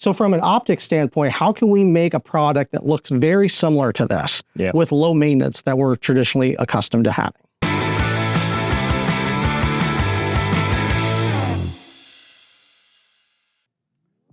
So from an optics standpoint, how can we make a product that looks very similar to this with low maintenance that we're traditionally accustomed to having?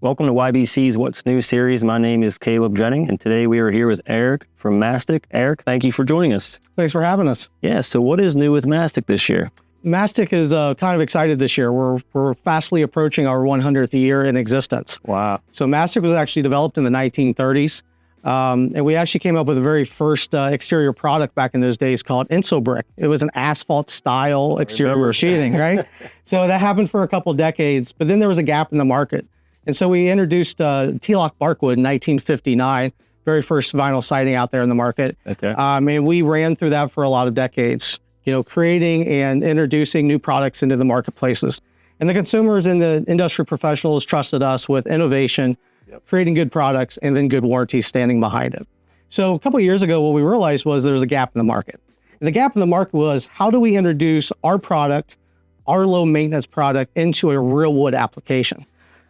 Welcome to YBC's What's New series. My name is Caleb Jennings, and today we are here with Eric from Mastic. Eric, thank you for joining us. Thanks for having us. Yeah, so what is new with Mastic this year? Mastic is kind of excited this year. We're fastly approaching our 100th year in existence. Wow. So Mastic was actually developed in the 1930s. And we actually came up with the very first exterior product back in those days called Insobrick. It was an asphalt style exterior sheathing, right? So that happened for a couple of decades, but then there was a gap in the market. And so we introduced T-Lock Barkwood in 1959, very first vinyl siding out there in the market. Okay. And we ran through that for a lot of decades, creating and introducing new products into the marketplaces. And the consumers and the industry professionals trusted us with innovation, creating good products, and then good warranties standing behind it. So a couple of years ago, what we realized was there was a gap in the market. And the gap in the market was, how do we introduce our product, our low maintenance product, into a real wood application?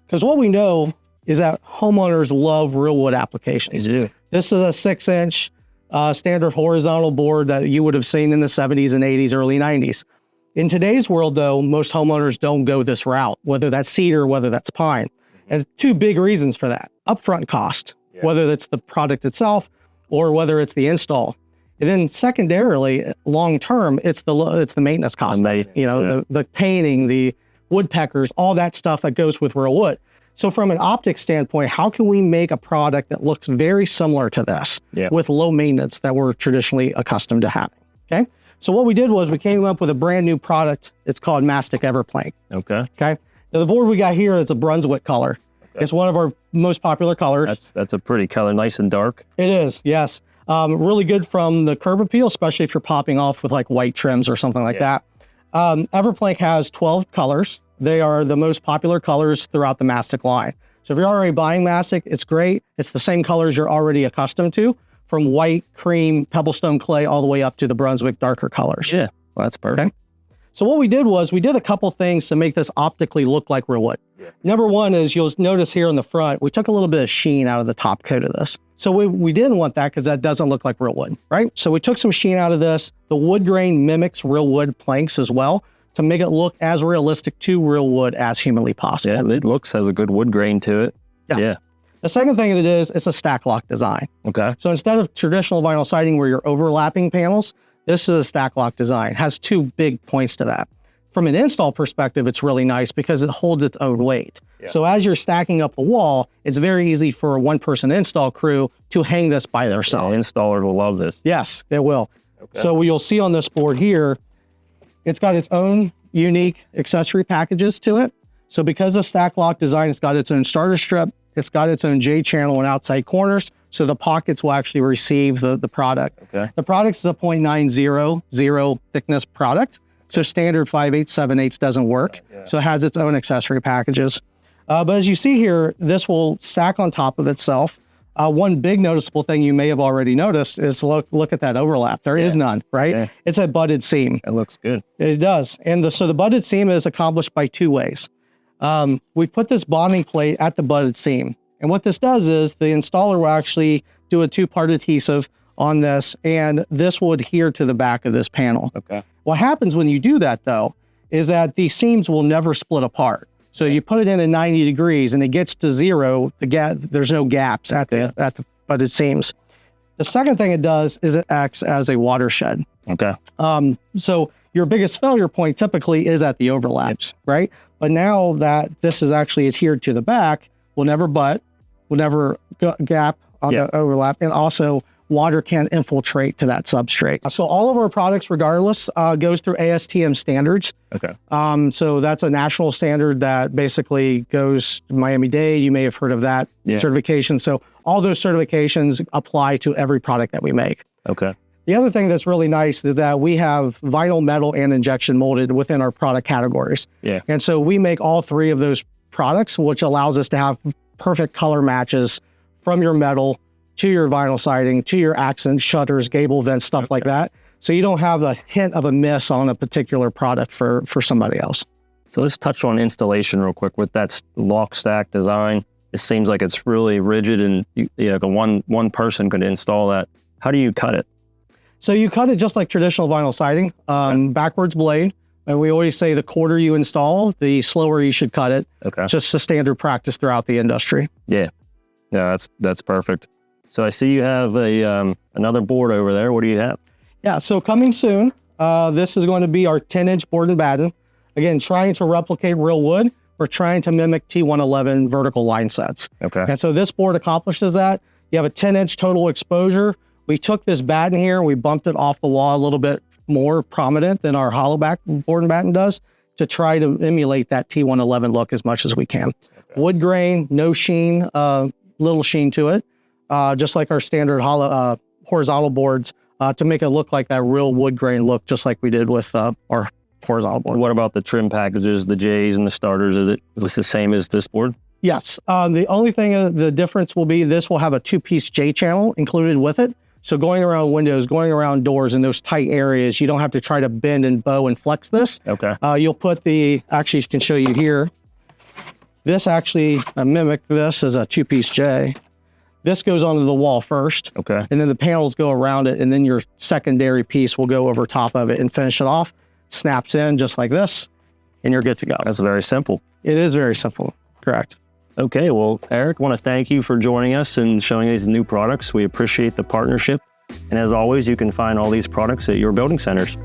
Because what we know is that homeowners love real wood applications. They do. This is a 6-inch standard horizontal board that you would have seen in the 70s and 80s, early 90s. In today's world, though, most homeowners don't go this route, whether that's cedar, whether that's pine. And two big reasons for that: upfront cost, whether it's the product itself or whether it's the install. And then secondarily, long term, it's the maintenance cost. The painting, the woodpeckers, all that stuff that goes with real wood. So from an optics standpoint, how can we make a product that looks very similar to this with low maintenance that we're traditionally accustomed to having? Okay. So what we did was we came up with a brand new product. It's called Mastic Everplank. Okay. Okay. Now the board we got here is a Brunswick color. Okay. It's one of our most popular colors. That's a pretty color, nice and dark. It is, yes. Really good from the curb appeal, especially if you're popping off with like white trims or something like that. Everplank has 12 colors. They are the most popular colors throughout the Mastic line. So if you're already buying Mastic, it's great. It's the same colors you're already accustomed to, from white, cream, pebblestone clay, all the way up to the Brunswick darker colors. Yeah, well, that's perfect. Okay? So what we did was we did a couple things to make this optically look like real wood. Number one is, you'll notice here in the front, we took a little bit of sheen out of the top coat of this. So we didn't want that because that doesn't look like real wood, right? So we took some sheen out of this. The wood grain mimics real wood planks as well, to make it look as realistic to real wood as humanly possible. Yeah, it has a good wood grain to it. Yeah. The second thing it is, it's a stack lock design. Okay. So instead of traditional vinyl siding where you're overlapping panels, this is a stack lock design. It has two big points to that. From an install perspective, it's really nice because it holds its own weight. So as you're stacking up the wall, it's very easy for a one-person install crew to hang this by themselves. Yeah, installers will love this. Yes, it will. Okay. So what you'll see on this board here, it's got its own unique accessory packages to it. So because of stack lock design, it's got its own starter strip, it's got its own J channel and outside corners, so the pockets will actually receive the product. Okay. The product is a 0.900 thickness product, so standard 5/8, 7/8 doesn't work. So it has its own accessory packages. But as you see here, this will stack on top of itself. One big noticeable thing you may have already noticed is look at that overlap. There is none, right? It's a butted seam. It looks good. It does. And so the butted seam is accomplished by two ways. We put this bonding plate at the butted seam. And what this does is the installer will actually do a two-part adhesive on this, and this will adhere to the back of this panel. Okay. What happens when you do that, though, is that these seams will never split apart. So you put it in at 90 degrees and it gets to zero, there's no gaps at the butted seams. The second thing it does is it acts as a watershed. Okay. So your biggest failure point typically is at the overlaps, right? But now that this is actually adhered to the back, will never butt, will never gap on the overlap, and also water can't infiltrate to that substrate. So all of our products, regardless, goes through ASTM standards. Okay. So that's a national standard that basically goes to Miami-Dade. You may have heard of that certification. So all those certifications apply to every product that we make. Okay. The other thing that's really nice is that we have vinyl, metal, and injection molded within our product categories. Yeah. And so we make all three of those products, which allows us to have perfect color matches from your metal to your vinyl siding, to your accents, shutters, gable vents, stuff like that. So you don't have a hint of a miss on a particular product for somebody else. So let's touch on installation real quick with that lock stack design. it seems like it's really rigid and one person could install that. How do you cut it? So you cut it just like traditional vinyl siding, backwards blade. And we always say the quarter you install, the slower you should cut it. Okay. Just a standard practice throughout the industry. Yeah. Yeah, that's perfect. So I see you have another board over there. What do you have? Yeah, so coming soon, this is going to be our 10-inch board and batten. Again, trying to replicate real wood. We're trying to mimic T111 vertical line sets. Okay. And so this board accomplishes that. You have a 10-inch total exposure. We took this batten here and we bumped it off the wall a little bit more prominent than our hollow back board and batten does to try to emulate that T111 look as much as we can. Okay. Wood grain, no sheen, little sheen to it, just like our standard hollow, horizontal boards to make it look like that real wood grain look, just like we did with our horizontal board. What about the trim packages, the J's and the starters? Is it the same as this board? Yes. The only thing, the difference will be this will have a 2-piece J channel included with it. So going around windows, going around doors in those tight areas, you don't have to try to bend and bow and flex this. Okay. You'll put actually I can show you here. This actually mimic this as a 2-piece J. This goes onto the wall first. Okay. And then the panels go around it, and then your secondary piece will go over top of it and finish it off. Snaps in just like this, and you're good to go. That's very simple. It is very simple, correct. Okay, well, Eric, I want to thank you for joining us and showing these new products. We appreciate the partnership. And as always, you can find all these products at your building centers.